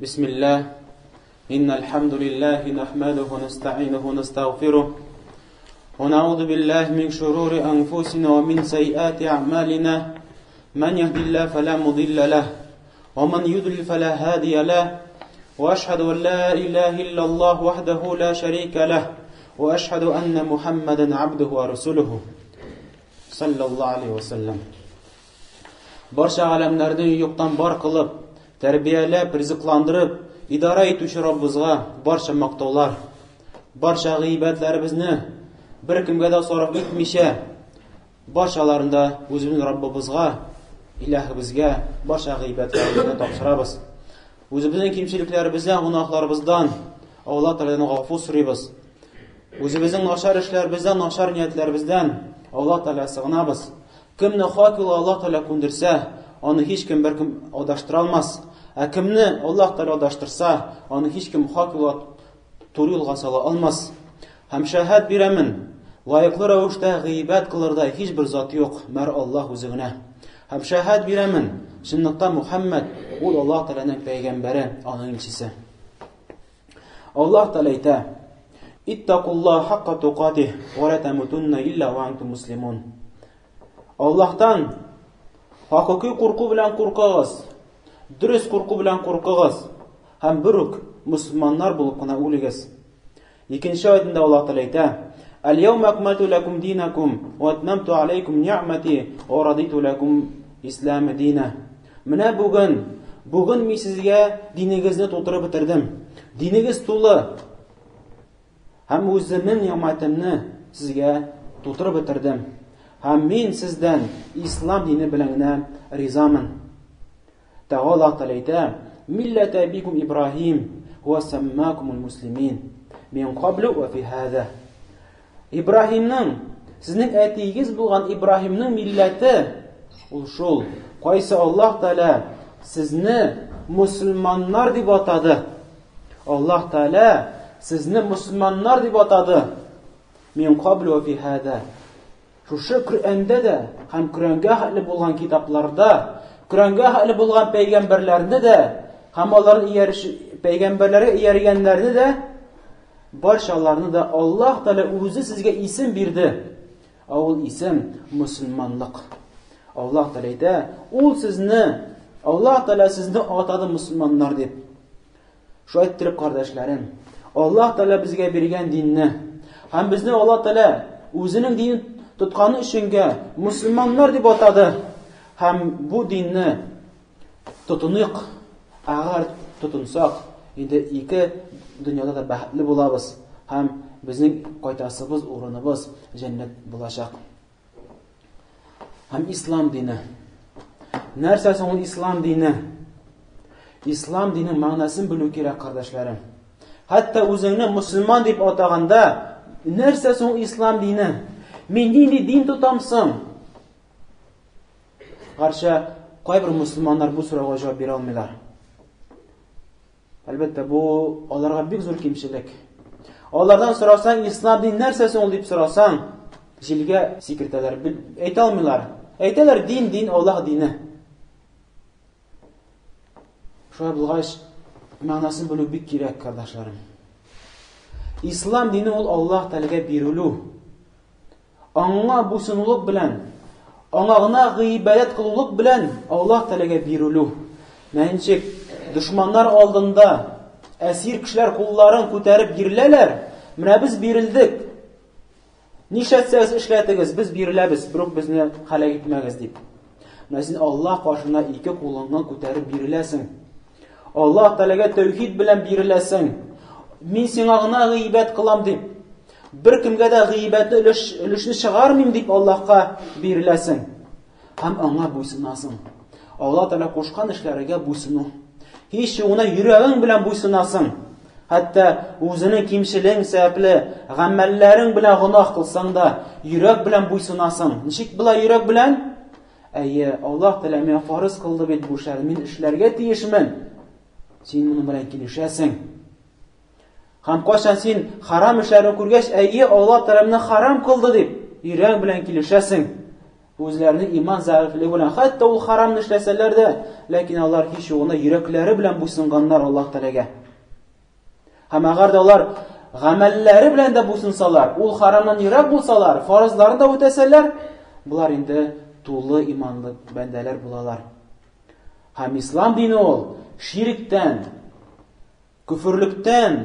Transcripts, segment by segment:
بسم الله إن الحمد لله نحمده ونستعينه ونستغفره ونعوذ بالله من شرور أنفسنا ومن سيئات أعمالنا من يهد الله فلا مضل له ومن يضلل فلا هادي له وأشهد أن لا إله إلا الله وحده لا شريك له وأشهد أن محمدا عبده ورسوله صلى الله عليه وسلم. Barcha alamlarni yo'qdan bor qilib, tarbiyalab, rizqlandirib, idora etuvchi Robbimizga barcha maqtovlar, barcha g'iybatlarimizni bir kimga da so'rab etmisha, barchalarında o'zimizning Robbimizga, Ilahimizga barcha g'iybatlarimizni topshiramiz. O'zimizning kimchiliklarimizdan, gunohlarimizdan Alloh taoladan g'afur so'raymiz. O'zimizning noshar ishlarimizdan, noshar niyatlarimizdan Alloh taolaga sig'inamiz. Kimni xoki Alloh taolo ko'ndirsa, uni hech kim bir kim adashtira olmas. Kimni Alloh taolo adashtirsa, uni hech kim xoki to'g'ri yo'lga sola olmas. Ham shahad beraman, loyiqli ravishda g'iybat qilirda hech bir zot yo'q, mar Alloh o'zigina. Ham shahad beraman, shundoqdan Muhammad ul Alloh taolaning payg'ambari, uning elchisi. Alloh taolo ayta: "Ittaqulloha haqqa tuqatih va la tamutunna illa va antum muslimun." Allohdan haqiqiy qo'rquv bilan qo'rqig'iz, durust qo'rquv bilan qo'rqig'iz, ham biruk musulmonlar bo'lib qana o'ligiz. Ikkinchi oyatda Alloh taolo ayta: "Al-yawma akmaltu lakum dinakum wa atmamtu alaykum ni'mati wa raditu lakum islam dinan." Mana bugun men sizga diningizni to'ldirib bitirdim. Diningiz to'la. Ham o'zimning ne'matimni sizga to'ldirib bitirdim. Ham men sizdan islom dini bilangina rizoman. Alloh taolo ayta: "Millata abikum Ibrohim va sammakumul muslimin min qablu va fi hada." Ibrohimning, sizning aytingiz bo'lgan Ibrohimning millati shul. Qaysi Alloh taolo sizni musulmonlar deb atadi. Alloh taolo sizni musulmonlar deb atadi. Min qablu va fi hada. Şu Qur'onda da, ham Qur'onga hali bo'lgan kitoblarda, Qur'onga hali bo'lgan payg'ambarlarda da, ham ularning payg'ambarlarga erganlarida da, barchalarni da Alloh taolo o'zi sizga ism berdi. Avul ism musulmonlik. Alloh taolo ayta: Alloh taolo sizni atadi musulmonlar deb. Shu ayttirib qardoshlarım, Alloh taolo bizga bergan dinni, ham bizni Alloh taolo o'zining dinini tutqani uchunga musulmonlar deb atadi. Ham bu dinni tutuniq, agar tutunsak, endi ikki dunyoda da baxtli bo'lamiz. Ham bizning qaytasimiz, o'rinimiz jannat bo'lacak. Ham islom dini. Narsasi ol islom dini. Islom dini ma'nosini bilib kerak qardoshlarım. Hatto o'zingni musulmon deb ataganda narsasi ol islom dini. Men din tutamsın. Qarşı qo'y bir musulmonlar bu so'rovga javob bera olmaylar. Albatta bu ularga bir zo'r kimchilik. Ulardan so'rasang islom din narsasi ol deb so'rasang, jilga sekretarlar ayta olmaylar. Aytalar din Alloh dini. Şöyle bulgaç ma'nosini bilib kerak qardoshlarım. İslam dini ol Alloh taolaga berilib, Аңа буйсынлык белән, аңа гыйбадат кылулык белән Аллаһ Таалага бирелү. Мәнчек душманнар алдында әсир кешеләр кулларын күтәреп биреләләр. Менә без бирелдек. Нишләтсәгез эшләтегез, без биреләбез, бирок безне халак итмәгез дип. Менә син Аллаһ каршына ике кулыңны күтәреп биреләсең. Аллаһ Таалага тәүхид белән биреләсең. Мин сиңа гына гыйбадат кылам дип, bir kimga da g'iybatni ulushni chiqarmayim deb Allohga berilasin. Ham anga bo'ysunasin. Alloh taolo qo'shgan ishlariga bo'ysunu. Hech yo'g'ina yuraging bilan bo'ysunasin. Hatto o'zining kimchiling sababli g'amallaring bilan gunoh qilsang da yurak bilan bo'ysunasin. Nechik bilan yurak bilan? Alloh taolo menga farz qildi deb bu ishlarni men ishlarga tegishman. Sen buni bilan kelishasan. Ham qachon sen harom ishlarni ko'rgach, Alloh taolo meni harom qildi deb yurang bilan kelishasan. Үзләренең иман зәгыйфлеге белән, хәтта ул харамны эшләсәләр дә, ләкин алар һич югына йөрәкләре белән буйсынганнар Аллаһ Тәгаләгә. Һәм әгәр дә алар гамәлләре белән дә буйсынсалар, ул харамнан ерак булсалар, фарызларын да үтәсәләр, булар инде тулы иманлы бәндәләр булалар. Һәм ислам дине ул ширктән, күфрлектән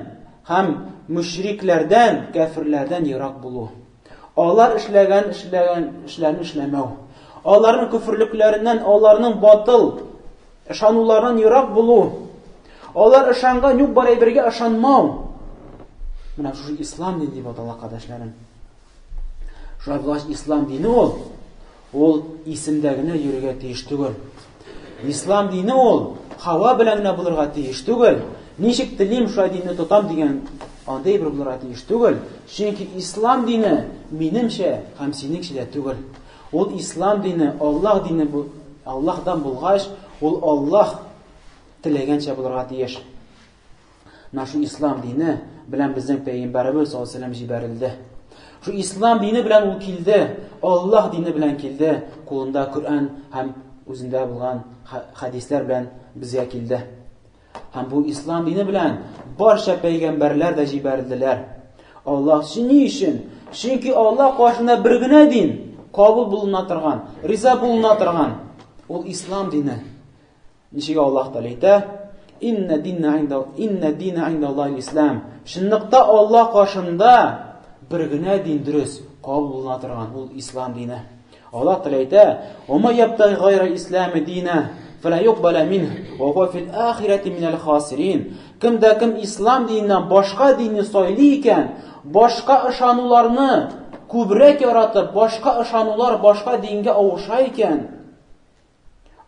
һәм мөшрикләрдән, кафирләрдән ерак булу. Алар эшләгән эшләрне эшләмәү. Аларның күфрлекләреннән, аларның батыл ышануларынан ерак булу. Алар ышанган юк бар әйбергә ышанмау. Менә шушы ислам дине дип атала, кардәшләрем. Шулай булгач, ислам дине ул исемдә генә йөрергә тиеш түгел. Ислам дине ул һава белән генә булырга тиеш түгел. Ничек телим шулай динне тотам дигән андай бер булырга тиеш түгел. Чөнки ислам дине минемчә һәм синеңчә дә түгел. Ул ислам дине, Аллаһ дине бу, Аллаһдан булгач, ул Аллаһ теләгәнчә булырга тиеш. Нашу ислам дине белән безнең пәйгамбәрбез саллаллаһу алейһи ва сәллям җибәрелде. Шу ислам дине белән ул килде, Аллаһ дине белән килде, кулында Коръән һәм үзендә булган хадислар белән безгә килде. Һәм бу ислам дине белән барча пәйгамбәрләр дә җибәрелделәр. Аллаһ ни өчен? Чөнки Аллаһ кашында бер генә дин кабул булына торган, риза булына торган. Ул ислам дине. Ничек Аллаһ Тәгалә әйтә? Инна динна инда Аллаһи ислам. Шунлыкта Аллаһ кашында бер генә дин дөрес кабул булына торган, ул ислам дине. Аллаһ Тәгалә әйтә: "Ва ма ябтагы гайра ислами дина фала юкбала минһ ва хува фил ахирати минал хасирин." Кемдә кем ислам диненнән башка динне сайлый икән, башка ышануларны күбрәк яратып, башка ышанулар, башка дингә авыша икән,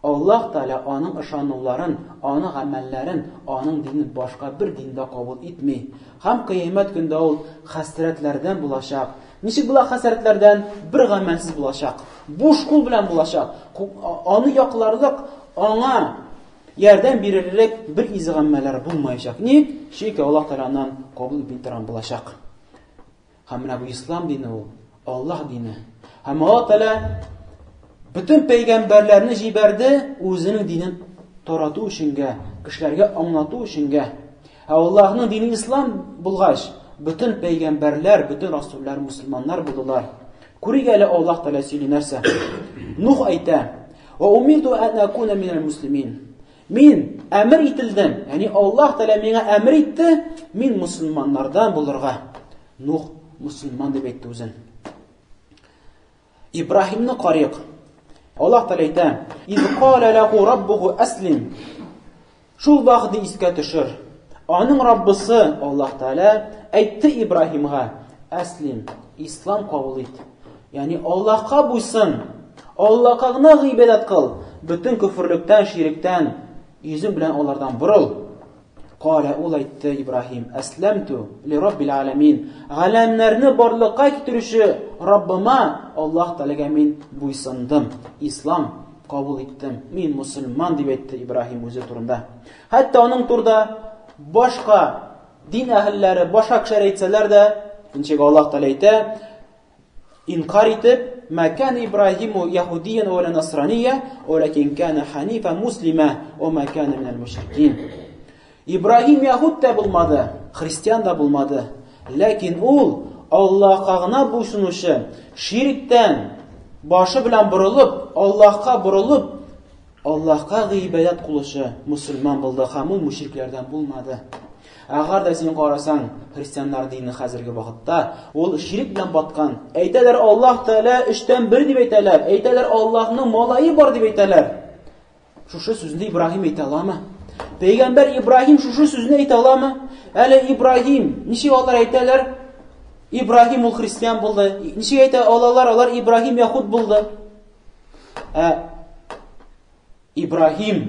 Аллаһ Тәгалә аның ышануларын, аның гамәлләрен, аның динен башка бер диндә кабул итми. Һәм кыямәт көндә ул хәсрәтләрдән булачак. Ничек була хәсрәтләрдән? Бер гамәлсез булачак. Буш кул белән булачак. Аны якларлык, аңа ярдәм бирерлек бер изе гамәлләр булмаячак. Ник? Чөнки Аллаһ Тәгаләннән кабул итми торган булачак. Һәм менә бу ислам дине ул Аллаһ дине. Һәм Аллаһ Тәгалә bütün peygamberlerini җибәрде үзенең динен тарату өченгә, кешеләргә аңлату өченгә. Аллаһның дине ислам булгач, bütün peygamberler, bütün rasullar мусламаннар булдылар. Күрик әле Аллаһ Тәгалә сөйли нәрсә? Нух әйтә: "Ва умирту ан акуна минал муслимин." Мин әмер ителдем, ягъни Аллаһ Тәгалә миңа әмер итте, мин мусламаннардан булырга. Нух мусламан дип әйтте үзен. Ибраһимны карыйк. Аллаһ Тәгалә әйтә: "Из кала лаху раббуху аслим." Шул вакытны искә төшер. Аның Раббысы Аллаһ Тәгалә әйтте Ибраһимга: "Аслим, ислам кабул ит." Ягъни Аллаһка буйсын, Аллаһка гына гыйбадат кыл, бүтән күфрлектән, ширктән йөзең белән алардан бурыл. Кала, ул әйтте Ибраһим: "Асламту ли раббил аламин." Галәмнәрне барлыкка китерүче Раббыма, Аллаһ Тәгаләгә мин буйсындым, ислам кабул иттем, мин мусламан дип әйтте Ибраһим үзе турында. Хәтта аның турында башка дин әһелләре, башка кешеләр әйтсәләр дә, ничек Аллаһ Тәгалә әйтә, инкар итеп: "Ма кана Ибраһиму яһудиян ва насраниян, валакин кана ханифа муслима ва ма кана минал мушрикин." Ибраһим яһуд та булмады, христиан да булмады, ләкин ул Аллаһка гына буйсынучы, ширктән башы белән борылып, Аллаһка борылып, Аллаһка гыйбадат кылучы мусламан булды, һәм ул мушрикләрдән булмады. Әгәр дә син карасаң, христианнар дине хәзерге вакытта ул ширк белән баткан. Әйтәләр Аллаһ Тәгалә өчтән бер дип әйтәләр. Әйтәләр Аллаһның малайы бар дип әйтәләр. Шушы сүзне Ибраһим әйтә аламы? Пәйгамбәр Ибраһим шушы сүзне әйтә аламы? Әле Ибраһим, ничек алар әйтәләр? Ибраһим ул христиан булды. Ничек әйтә алалар? Алар Ибраһим яһуд булды. Ибраһим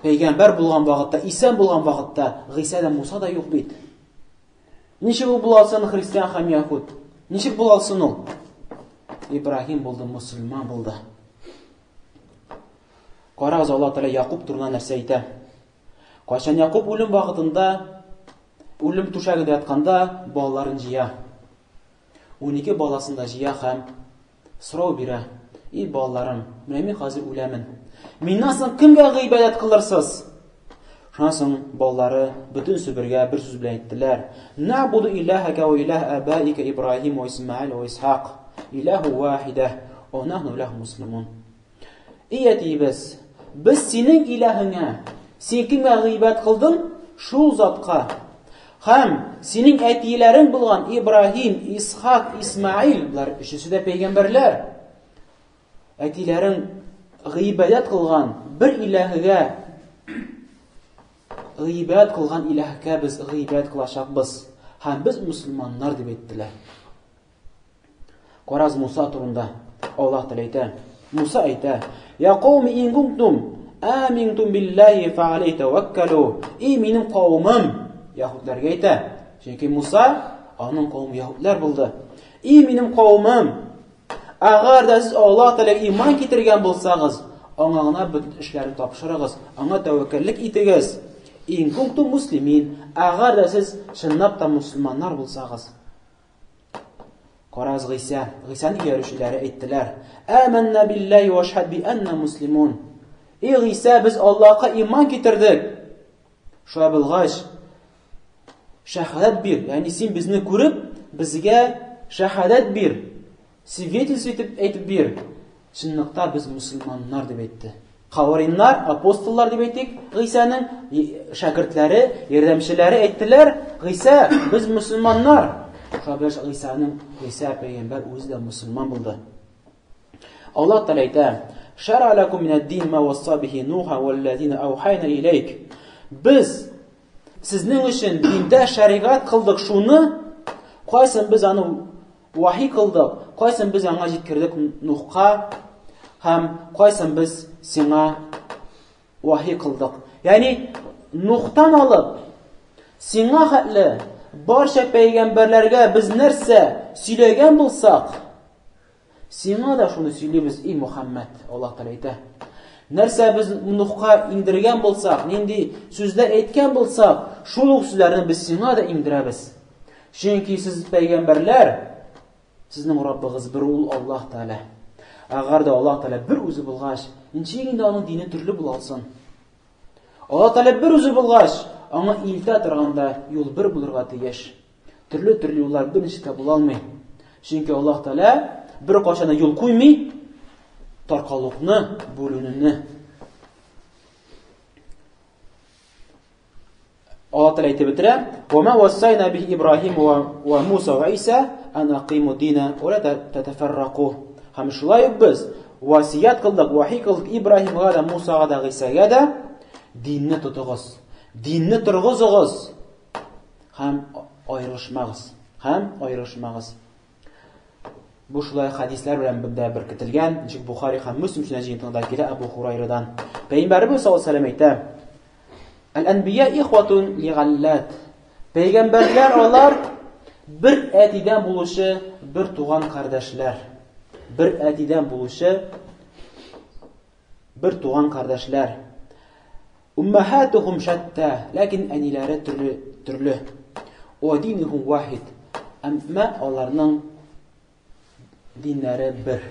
пәйгамбәр булган вакытта, исән булган вакытта, Гыйса да, Муса да юк бит. Ничек ул булсын христиан һәм яһуд? Ничек булсын ул? Ибраһим булды, мусламан булды. Карагыз, Аллаһ Тәгалә Якуб турында нәрсә әйтә. Кайчан Якуб үлем вакытында, үлем түшәгендә ятканда балаларын җыя. 12 баласын да җыя һәм Сорау бирә: "И балаларым, менә мин хәзер үләмен. Миннән соң кемгә гыйбадәт кылырсыз?" Шуннан соң балалары бөтенсе бергә бер сүз белән әйттеләр: "Нәъбуду илаһака ва илаһ абаика Ибраһим ва Исмаил ва Исхак, илаһу вахида, ва нахну лаху муслимун." Әйтибез, без синең илаһыңа, син кемгә гыйбадәт кылдың? Шул затка. Һәм синең әтиләрең булган Ибраһим, Исхак, Исмаил, булар өчесе дә пәйгамбәрләр. Әтиләрең гыйбадәт кылган бер илаһыга, гыйбадәт кылган илаһка без гыйбадәт кылачакбыз. Һәм без мусламаннар дип әйттеләр. Караз Муса турында Аллаһ Тәгалә әйтә. Муса әйтә: "Я кауми ин кунтум аминтум биллаһи фа алейһи таваккалу." И минем кавмым, яһудларга әйтә. Чөнки Муса аның кавмы яһудлар булды. И минем кавмым, агар да сез Аллаһ Тәгаләгә иман китергән булсагыз, аңа гына бөтен эшләрне тапшырыгыз, аңа тәвәккәллек итегез. Ин кунтум муслимин, агар да сез чынлап та мусламаннар булсагыз. Караз Гыйсаның иярүчеләре әйттеләр: "Аманна биллаһи ва шһад би анна муслимун." И Гыйса, без Аллаһка иман китердек. Шуңа булгач, шәһадәт бир, ягъни син безне күреп, безгә шәһадәт бир. Свидетельство итеп әйтеп бир. Чынлыкта без мусламаннар дип әйтте. Хавариннар, апостоллар дип әйтик, Гыйсаның шәкертләре, ярдәмчеләре әйттеләр: "Гыйса, без мусламаннар." Шабаш Гыйса пәйгамбәр үзе дә мусламан булды. Аллаһ Тәгалә әйтә: "Шар'a лакум минад-дин ма васса биһи Нуха валлазина аухайна илейк." Без сезнең өчен диндә шәригать кылдык шуны, кайсын без аны вахи кылдык, кайсын без аңа җиткердек Нухка, һәм кайсын без сиңа вахи кылдык. Ягъни Нухтан алып сиңа хәтле барча пәйгамбәрләргә без нәрсә сөйләгән булсак, сиңа да шуны сөйлибез, и Мухаммад. Аллаһ Тәгалә әйтә: "Нәрсә без Нухка индергән булсак, нинди сүзләр әйткән булсак, шул ук сүзләрне без сиңа да индерәбез. Чөнки сез пәйгамбәрләр, сезнең Раббыгыз бер ул Аллаһ Тәгалә. Агар да Аллаһ Тәгалә бер үзе булгач, ничек инде аның дине төрле була алсын? Аллаһ Тәгалә бер үзе булгач, аңа илтә торганда юл бер булырга тиеш. Төрле юллар берничә була алмый. Чөнки Аллаһ Тәгалә бер кашана юл куймый, таркалыкны, бүленүне. Аллаһ Тәгалә әйтеп бетерә: "Ва ма вассайна бихи Ибраһим ва Муса ва Иса ан aqimu дина ва ла татафаррaqu." Һәм шулай без васият кылдык, вахи кылдык Ибраһимга да, Мусага да, Гыйсага да: "Динне тотыгыз, динне торгызыгыз, һәм аерылышмагыз." Бу шулай хадислар белән беркетелгән. Ничек Бухари һәм Муслим җыентыгында килә Абу Хурайрадан. Пәйгамбәрбез саллаллаһу алейһи ва сәллям әйтә: "Ал-анбия ихватун лигаллат." Пәйгамбәрләр алар бер әтидән булучы бер туган кардәшләр. Бер әтидән булучы бер туган кардәшләр. Уммахатухум шатта, ләкин әниләре төрле. Ва динухум вахид. Әмма аларның диннәре бер.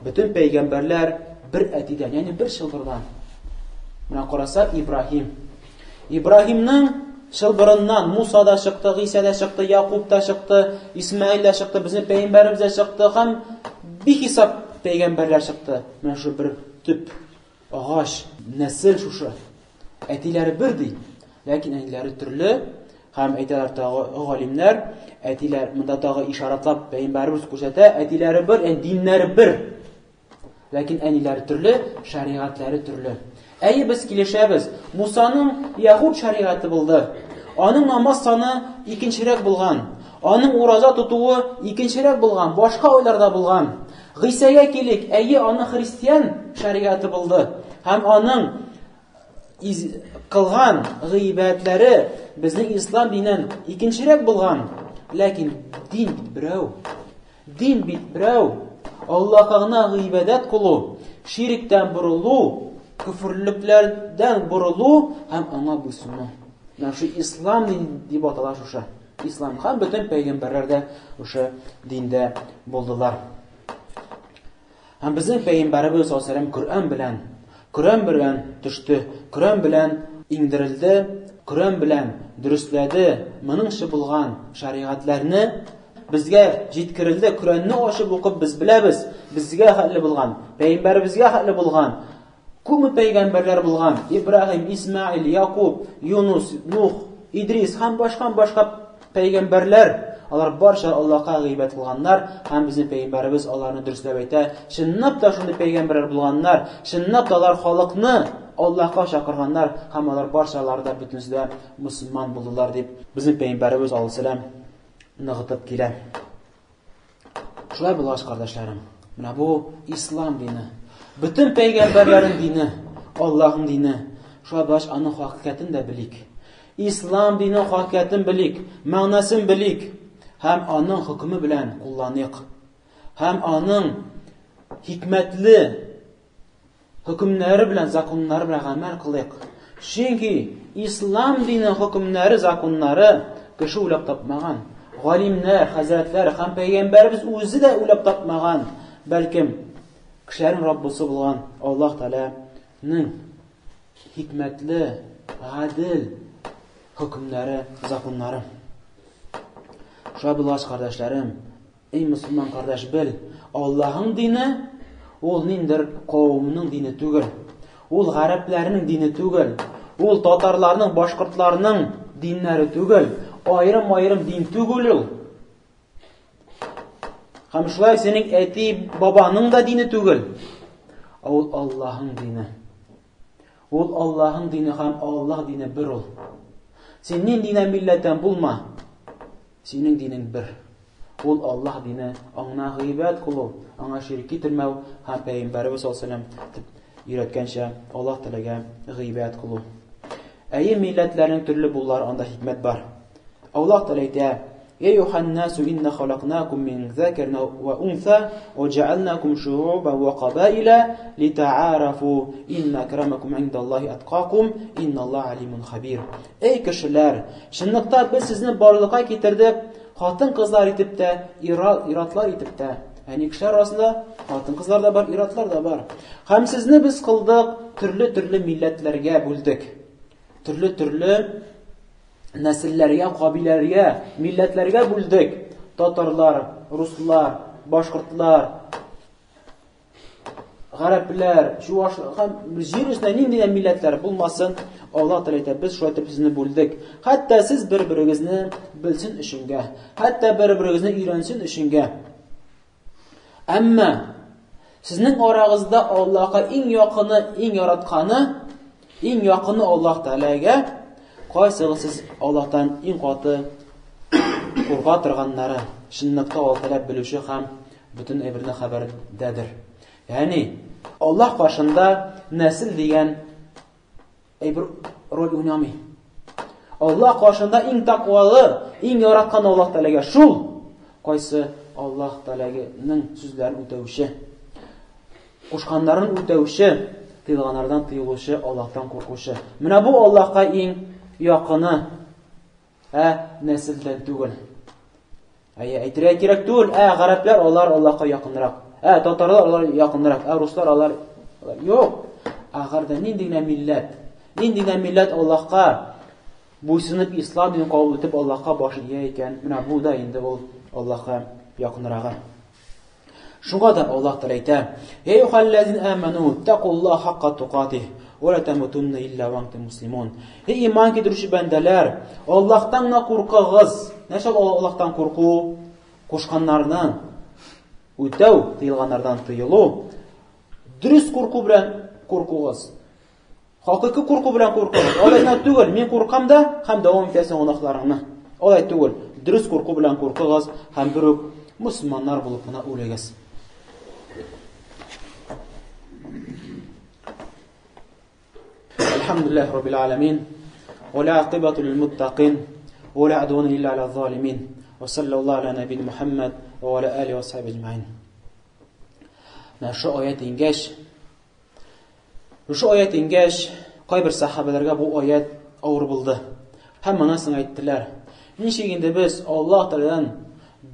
Бөтен пәйгамбәрләр бер әтидән, ягъни бер шылбырдан. Менә караса Ибраһимның шылбырыннан Муса да чыкты, Гыйса да чыкты, Якуб да чыкты, Исмаил да чыкты, безнең пәйгамбәрбез дә чыкты, һәм бихисап пәйгамбәрләр чыкты. Менә шу бер төп агач, нәсел шушы. Әтиләре бер ди, ләкин әниләре төрле. Һәм әйтәләр тагы галимнәр, әтиләр монда тагы ишаратлап пәйгамбәрбез күрсәтә, әтиләре бер, диннәре бер. Ләкин әниләре төрле, шәригатьләре төрле. Әйе, без килешәбез. Мусаның яһуд шәригате булды. Аның намаз саны икенчерәк булган. Аның ураза тотуы икенчерәк булган, башка ойларда булган. Гыйсага килик, әйе, аның христиан шәригате булды. Һәм аның кылган гыйбадәтләре безнең ислам динен икенчерәк булган. Ләкин дин бит берәү. Аллаһка гына гыйбадәт кылу, ширктән борылу, күфрлекләрдән борылу һәм аңа буйсыну. Менә шу ислам дип атала шушы. Ислам һәм бөтен пәйгамбәрләр дә ошо диндә булдылар. Һәм безнең Пәйгамбәрбез саллаллаһу алейһи ва сәллям Коръән белән төште, Коръән белән иңдерелде, Коръән белән дөрестләде. Моныңчы булган шаригатларны безгә җиткерелде. Коръәнне ачып укып без беләбез. Безгә хәтле булган, Пәйгамбәрбезгә хәтле булган күп пәйгамбәрләр булган. Ибраһим, Исмаил, Якуб, Юнус, Нух, Идрис һәм башка пәйгамбәрләр. Алар барча Аллаһка гыйбат кылганнар һәм безнең пәйгамбәрбез аларны дөресләп әйтә. Чынлап та шундый пәйгамбәрләр булганнар. Чынлап та алар халыкны Аллаһка чакырганнар һәм алар барчалары да бөтенесе мусулман булдылар дип безнең пәйгамбәрбез алейһиссалам ныгытып килә. Шулай булгач, кардәшләрем, менә бу ислам дине. Bütün peygamberlerin dini, Allah'ın dini. Şuna baş anın hakikatini de bilik. İslam dini hakikatini bilik, manasını bilik. Hem anın hükmü bilen kullanık. Hem anın hikmetli hükümleri bilen, zakonları bilen amel kılık. Çünkü İslam dini hükümleri, zakonları kişi uylap tapmagan. Galimler, hazretler, hem peygamberimiz özü de uylap tapmagan. Belki kişilerin Rabbisi bulgan Allah Teala'nın hikmetli, adil hükümleri, zakonları. Şöyle bilgaç kardeşlerim, ey Müslüman kardeş bil, Allah'ın dini, ol nindir kavminin dini tügül, ol Gariplerinin dini tügül, ol Tatarlarının, Başkırtlarının dinleri tügül, ayrım din tügül. Hem şulay senin eti babanın da dini tügül. Ol Allah'ın dini. Ol Allah'ın dini hem Allah dini bir ol. Senin dine milletten bulma. Senin dinin bir. Ol Allah dini. Ana gıybet kulu. Ana şirk getirmev. Hem Peygamberimiz sallallahu aleyhi ve sellem öğretkençe Allah Teala'ga gıybet kulu. Ey milletlerin türlü bullar anda hikmet var. Allah Teala يا أيها الناس إنا خلقناكم من ذكر وأنثى وجعلناكم شعوبا وقبائل لتعارفوا إن أكرمكم عند الله أتقاكم إن الله عليم خبير. Ey kişiler, şunlukta biz sizni barlığa getirdik, hatın kızlar itip de, iratlar itip de. Yani kişiler arasında hatın kızlar da var, iratlar da var. Hem sizni biz kıldık, türlü milletlerge bulduk. Türlü nesillerge, kabilerge, milletlerge bulduk. Tatarlar, Ruslar, Başkırtlar, Garipler, Şuvaşlar, yer üstüne nindiden milletler bulmasın. Allah Teala biz şu etip sizni bulduk. Hatta siz birbirinizni bilsin işinge. Hatta birbirinizni öğrensin işinge. Ama sizning orag'izda Allohga eng yaqini, eng yaratqani, eng yaqini Alloh Taolaga, qaysi siz Allohdan eng qoti qo'rqa turganlari, shunniqda Alloh biluvchi ham butun evrni xabardadir. Ya'ni Alloh qarshında nasl degan bir rol o'ynamay. Alloh qarshında eng taqvoli, eng yaratgan Alloh Taolaga shul qaysi Allah Teala'nın sözlerini ötəvişi, qoşqanların ötəvişi, tıyılğanlardan tıyılışı, Allah'tan qorxuşı. Mənə bu Allah'a eng yaqını, nəsildən tügül. Aytıraq kerak tügül, Gariplər onlar Allah'a yaxınıraq, Tatarlar onlar yaxınıraq, Ruslar onlar yox. Ağırda nindinə millət Allah'a buysınıb İslam dini qabul etib Allah'a başı deyə ikən, mənə bu da indi ol Allah'a yakınlığa. Şuna da Allah Teala aytır: "Ey eyyuhellezine amenu taqullaha hakka tuqatih ve la tamutunna illa ve entum muslimun." Ey iman getirişi bendeler, Allah'tan qorqağız. Näşe Allah'tan qorqu? Qoşqanlardan ötəv, tıyılğanlardan tıyılı. Dürüst qorqu bilen qorqağız. Haqiqi qorqu bilen qorqağız. Olayna tügül, men qorqam da, hem davam etəsən onaqlarını. Olay tügül. Dürüst korku bilen korkağız, hem bürük Müslümanlar bulup buna uğrayacağız. Elhamdülillah Rabbil Alamin. Ve la akibatu lil muttaqin. Ve la adwana illa ala zalimin. Ve sallallahu ala nebiyyi Muhammed ve ala alihi ve sahbihi ecmaîn. Şu ayet ingeç, kay bir sahabelerge bu ayet ağır buldu. Hem manasını ayttılar. Nişeginde biz Allah Teala'dan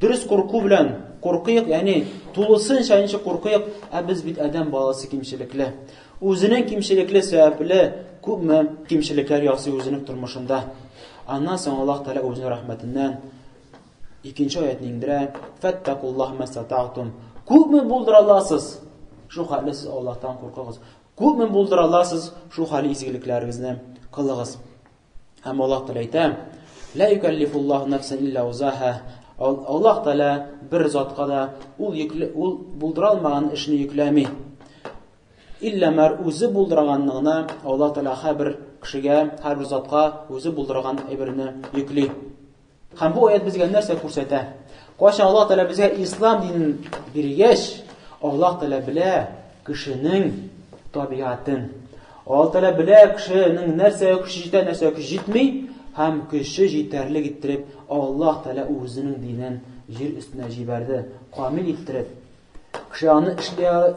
dürüst korku bilen Куркыйк, ягъни тулысынча ничек куркыйк, без бит адам баласы кимчелекле. Үзенең кимчелекле сәбәпле күпме кимчелекләр ясый үзенең тормышында. Аннан соң Аллаһ Тәгалә үзенең рәхмәтеннән икенче аятны индерә: "Фаттакуллаһ мастатa'тум". Күпме булдыра аласыз? Шу хәле сез Аллаһтан куркыгыз. Күпме булдыра аласыз? Шу хәле изгелекләрегезне кылыгыз. Һәм Аллаһ Тәгалә әйтә: "Ла юкаллифуллаһу нафсан илля узаха". Аллаһ Тәгалә бер затка да ул булдыра алмаган эшне йөкләми. Илля мар үзе булдырганлыгына Аллаһ Тәгалә һәр кешегә, һәр затка үзе булдырган әйберне йөкли. Һәм бу аят безгә нәрсә күрсәтә? Кайчан Аллаһ Тәгалә безгә ислам динен биргәч, Аллаһ Тәгалә белә кешенең табигатын. Аллаһ Тәгалә белә кешенең нәрсәгә көче җитә, нәрсәгә көче җитми, һәм көче җитәрлек иттереп Аллаһ Тәгалә үзенең динен җир өстенә җибәрде, камил иттереп. Кеше аны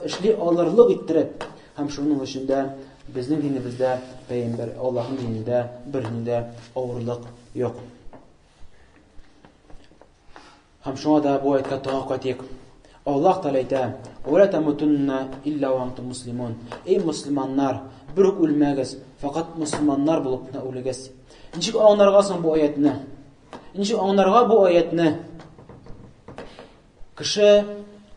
эшли алырлык иттереп. Һәм шуның өчен дә безнең динебездә, Пәйгамбәр Аллаһның динендә бернинде авырлык юк. Һәм шуңа да бу аятка тагы кайтыйк. Аллаһ Тәгалә әйтә: "Ва тамутунна илля ва антум муслимун". Эй мусламаннар, бер үк үлмәгез, фақат мусламаннар булып үлегез. Ничек аңларга соң бу аятны? Ничек аңларга бу аятны? Кеше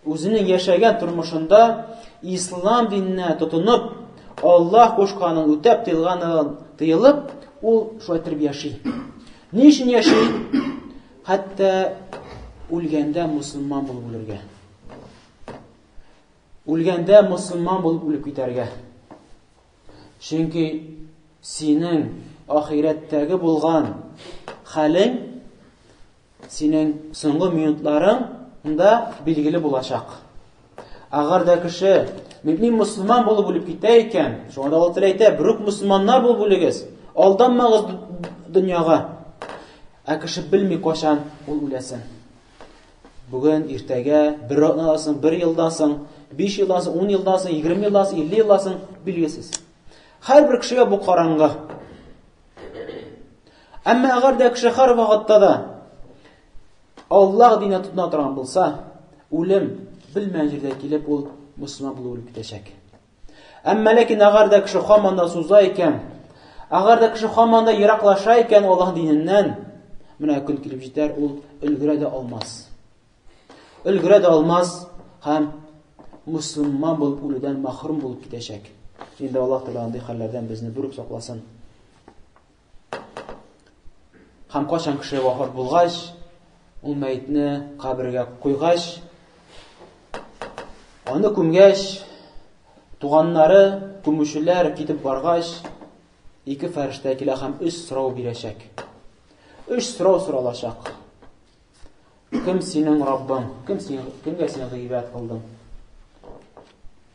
үзенең яшәгән тормышында ислам диненә тотынып, Аллаһ кушканын үтәп тыелганын тыелып, ул шулай итеп яши. Ни өчен яши? Хәтта үлгәндә мусламан булып үләргә. Үлгәндә мусламан булып үлеп китәргә. Чөнки синең ахирәттәге булган хәлең синең соңгы минутларыңда билгеле булачак. Агар да кеше мин мусламан булып үлеп китә икән, шунда Аллаһ Тәгалә әйтә: "Бер үк мусламаннар булып үлегез, алданмагыз дөньяга". Ә кеше белми кашан ул үләсен. Бүген, иртәгә, бер атнадан соң, бер елдан соң, 5 елдан соң, 10 елдан соң, 20 елдан соң, 50 елдан соң билгесез. Һәрбер кешегә бу караңгы. Әмма агар да кеше һәр вакытта да Аллаһ диненә тотына торган булса, үлем белмәгән җирдә килеп ул мусламан булып үлеп китәчәк. Әмма ләкин агар да кеше һаман да суза икән, агар да кеше һаман да ераклаша икән Аллаһ диненнән, менә көн килеп җитәр, ул өлгерә дә алмас. Өлгерә дә алмас һәм мусламан булып үлүдән мәхрүм булып китәчәк. Инде Аллаһ Тәгалә андый хәлләрдән безне бүрек сакласын. Һәм кайчан кеше вафат булгач, ул мәйтне кабергә куйгач, аны күмгәч, туганнары, күмүчеләр китеп баргач, ике фәрештә килә һәм 3 сорау бирәчәк. 3 сорау соралачак. Кем синең Раббың? Кемгә син гыйбадәт кылдың?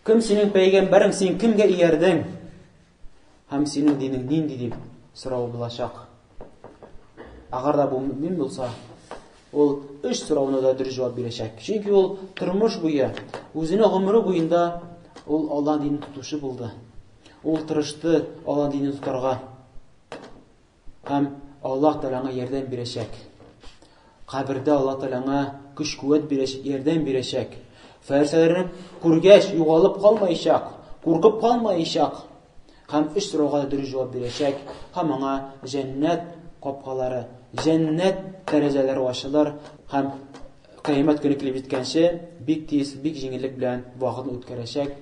Кем синең пәйгамбәрең? Син кемгә иярдең? Һәм синең динең нинди дип сорау булачак. Агар да бу мөмкин булса, ул 3 сорауны да дөрес җавап бирәчәк. Чөнки ул тормыш буе, үзенең гомере буенда ул Аллаһ динен тутушы булды. Ул тырышты Аллаһ динен тутарга. Һәм Аллаһ Тәгаләгә ярдәм бирәчәк. Кабердә Аллаһ Тәгаләгә көч-куәт бирәчәк, ярдәм бирәчәк. Фәрсәләрне күргәч югалып калмаячак, куркып калмаячак. Һәм 3 сорауга дөрес җавап бирәчәк. Һәм аңа җәннәт капкалары, җәннәт тәрәзәләре ачылыр. Һәм кыямәт көне килеп җиткәнче бик тиз, бик җиңеллек белән вакытны үткәрәчәк.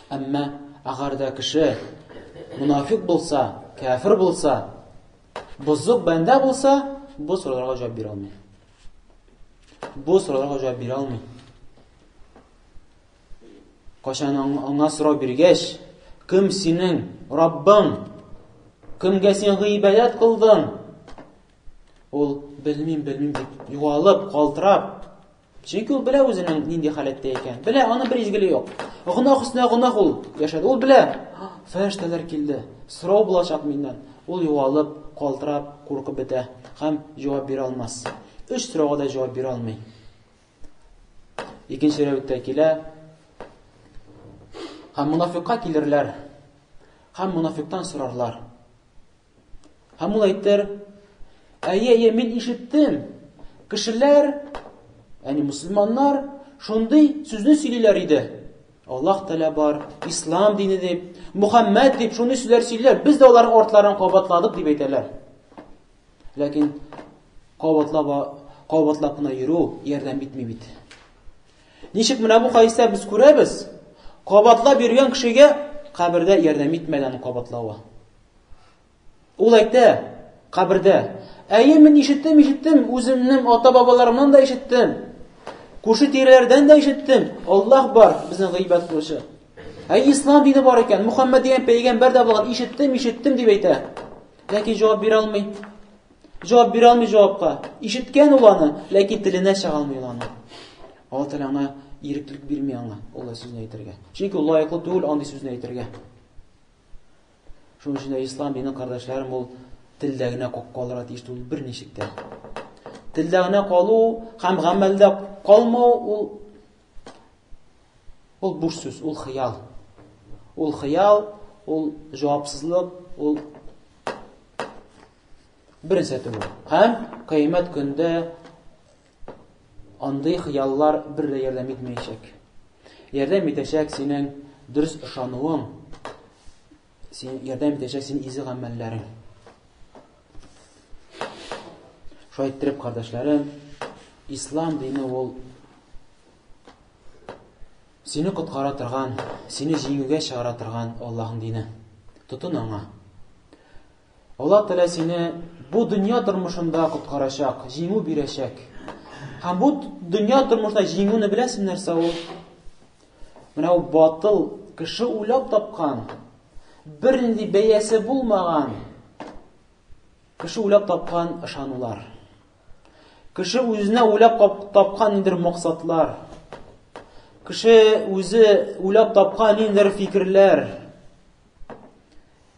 Әмма агар да кеше мунафик булса, кафир булса, бузык бәндә булса, бу сорауларга җавап бирә алмый. Бу сорауларга җавап бирә алмый. Кайчан аңа сорау биргәч, кем синең Раббың? Кемгә син гыйбадәт кылдың? Ул белмим дип югалып, калтырап. Чөнки ул белә үзенең нинди халәттә икән. Белә, аны бер изгеле юк. Гынах өстенә гынах ул яшәде. Ул белә. Фәрештәләр килде. Сорау булачак миннән. Ул югалып, калтырап, куркып бетә һәм җавап бирә алмас. 3 сорауга да җавап бирә алмый. Икенче рәветтә килә. Һәм мунафикка килерләр. Һәм мунафиктан сорарлар. Һәм ул әйтер: "Әйе, мин ишеттем. Кешеләр Яни мусламаннар шундый сүзне сөйлиләр иде. Аллаһ Тәала бар, ислам дине дип, Мөхәммәд дип шундый сүзләр сөйлиләр. Без дә аларның артларын кабатладык дип әйтәләр. Ләкин кабатлап кына йөрү ярдәм итми бит. Ничек менә бу хәдистә без күрәбез? Кабатлап йөргән кешегә кабердә ярдәм итмәгән кабатлавы. Ул әйтә кабердә: "Әйе, мин ишеттем, үземнең ата-бабаларымнан да ишеттем. Күрше тирәләрдән да ишеттем. Аллаһ бар, безнең гыйбат кылучы. Ислам дине бар икән, Мөхәммәд дигән пәйгамбәр дә булган, ишеттем" дип әйтә. Ләкин җавап бирә алмый. Җавапка. Ишеткән ул аны, ләкин теленә чыга алмый аны. Алла Тәала аңа иреклек бирми аңа, ул сүзне әйтергә. Чөнки ул лаеклы түгел андый сүзне әйтергә. Шуның өчен ислам дине, кардәшләрем, ул телдә генә калырга тиеш түгел, берничек тә. Телдә генә калу һәм гамәлдә калмау ул буш сүз, ул хыял. Ул хыял, ул җавапсызлык, ул беренче түгел. Һәм кыямәт көндә андый хыяллар бер дә ярдәм итмәячәк. Ярдәм итәчәк синең дөрес ышануың, ярдәм итәчәк синең изге гамәлләрең. Шулай итеп, кардәшләрем, ислам дине ул сине коткара торган, сине җиңүгә чыгара торган Аллаһның дине. Тотын аңа. Аллаһ Тәала сине бу дөнья тормышында коткарачак, җиңү бирәчәк. Һәм бу дөнья тормышында җиңүне беләсең нәрсә ул? Менә ул батыл, кеше уйлап тапкан, бернинди бәясе булмаган, кеше уйлап тапкан ышанулар. Кеше үзенә уйлап тапкан ниндидер максатлар. Кеше үзе уйлап тапкан ниндидер фикерләр.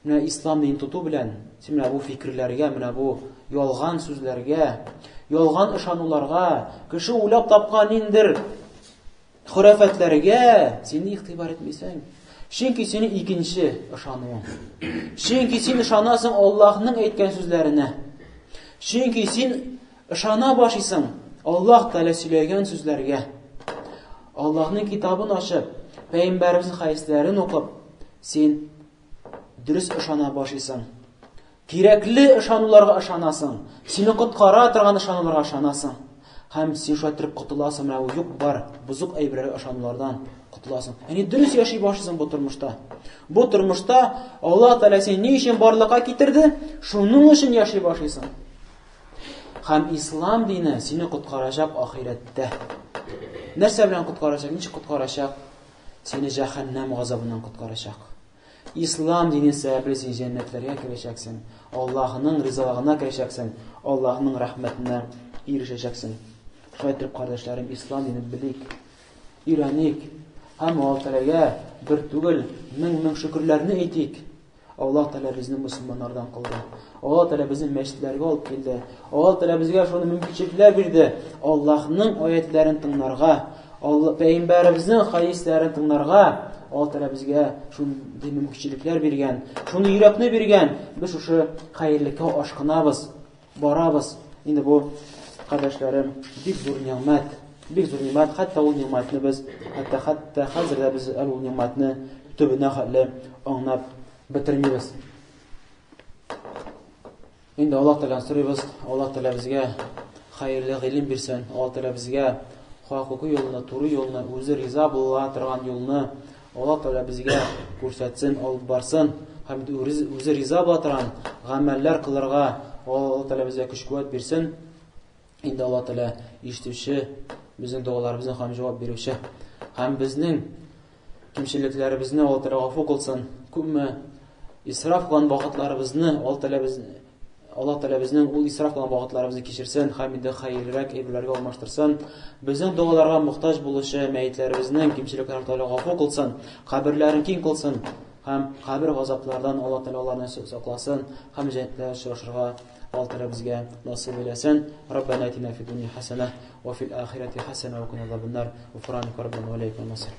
Менә ислам динен тоту белән, син менә бу фикерләргә, менә бу ялган сүзләргә, ялган ышануларга, кеше уйлап тапкан ниндидер хурафатларга син игътибар итмисең. Чөнки синең икенче ышануың. Чөнки син ышанасың Аллаһның әйткән сүзләренә. Чөнки син ышана башлыйсың Аллаһ Тәала сөйләгән сүзләргә. Аллаһның китабын ачып, пәйгамбәребезнең хәдисләрен укып, син дөрес ышана башлыйсың. Кирәкле ышануларга ышанасың. Сине коткара торган ышануларга ышанасың. Һәм син шуайтырып котыласың, менә ул юк бар, бузык әйберләр ышанулардан котыласың. Яни дөрес яши башлыйсың бу тормышта. Бу тормышта Аллаһ Тәала сине ни өчен барлыкка китерде? Шуның өчен яши башлыйсың. Һәм ислам дине сине коткарачак ахирәттә. Нәрсә белән коткарачак? Ничек коткарачак? Сине җәһәннәм газабыннан коткарачак. Ислам дине сәбәпле син җәннәтләргә керәчәксең. Аллаһның ризалыгына керәчәксең. Аллаһның рәхмәтенә ирешәчәксең. Шулай итеп, кардәшләрем, ислам дине белик, өйрәник. Һәм Аллаһ Тәаләгә бер түгел, мең шөкерләрне әйтик. Аллаһ Тәала безне мусламаннардан кылды. Аллаһ Тәала безне мәчетләргә алып килде. Аллаһ Тәала безгә шуны мөмкинлекләр бирде. Аллаһның аятларын тыңларга, пәйгамбәребезнең хәдисләрен тыңларга Аллаһ Тәала безгә шундый мөмкинлекләр биргән. Шуны йөрәкне биргән. Без шушы хәерлеккә ашкынабыз, барабыз. Инде бу, кардәшләрем, бик зур нимәт. Бик зур нимәт. Хәтта ул нимәтне без, хәтта хәзердә без ул нимәтне төбенә хәтле аңлап бетермибез. Инде Аллаһ Тәаләдән сорыйбыз, Аллаһ Тәала безгә хәерле гыйлем бирсен. Аллаһ Тәала безгә хакыйкый юлны, туры юлны, үзе риза була торган юлны Аллаһ Тәала безгә күрсәтсен, алып барсын. Һәм үзе риза була торган гамәлләр кылырга Аллаһ Тәала безгә көч-куәт бирсен. Инде Аллаһ Тәала ишетүче, безнең дуаларыбызны һәм җавап бирүче. Һәм безнең кимчелекләребезне Аллаһ Тәала гафу кылсын. Күпме исраф кылган вакытларыбызны Аллаһ Тәала безнең ул исраф кылган вакытларыбызны кичерсен, һәм инде хәерлерәк әйберләргә алмаштырсын. Безнең дуаларга мохтаҗ булучы мәйетләребезнең кимчелекләрен Тәала гафу кылсын, каберләрен киң кылсын, һәм кабер газаплардан Аллаһ Тәала аларны сакласын, һәм җәннәткә чыгышырга Аллаһ Тәала безгә насыйп эйләсен. Раббана атина фид дунья хасана ва фил ахирати хасана ва кина азабан нар. Гуфраника раббана ва илайкал масир.